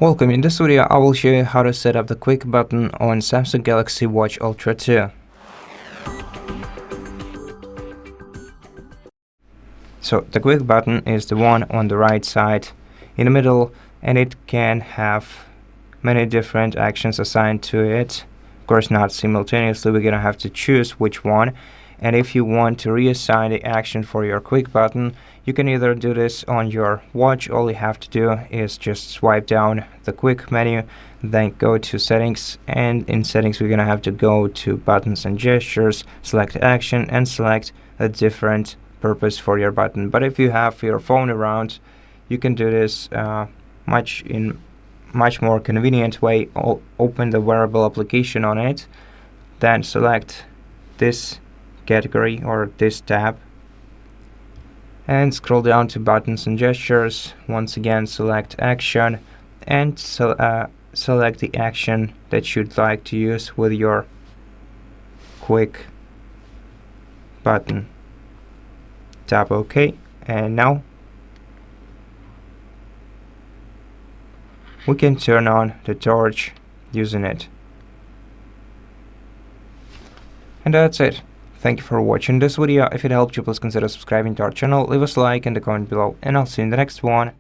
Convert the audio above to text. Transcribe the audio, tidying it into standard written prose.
Welcome. In this video, I will show you how to set up the quick button on Samsung Galaxy Watch Ultra 2. So the quick button is the one on the right side in the middle, and it can have many different actions assigned to it. Of course, not simultaneously, we're gonna have to choose which one. And if you want to reassign the action for your quick button, you can either do this on your watch. All you have to do is just swipe down the quick menu, then go to settings, and in settings we're gonna have to go to buttons and gestures, select action, and select a different purpose for your button. But if you have your phone around, you can do this much more convenient way. Open the Wearable application on it, then select this category or this tab, and scroll down to buttons and gestures. Once again, select action, and select the action that you'd like to use with your quick button. Tap OK, and now we can turn on the torch using it. And that's it. Thank you for watching this video. If it helped you, please consider subscribing to our channel, leave us a like in the comment below, and I'll see you in the next one.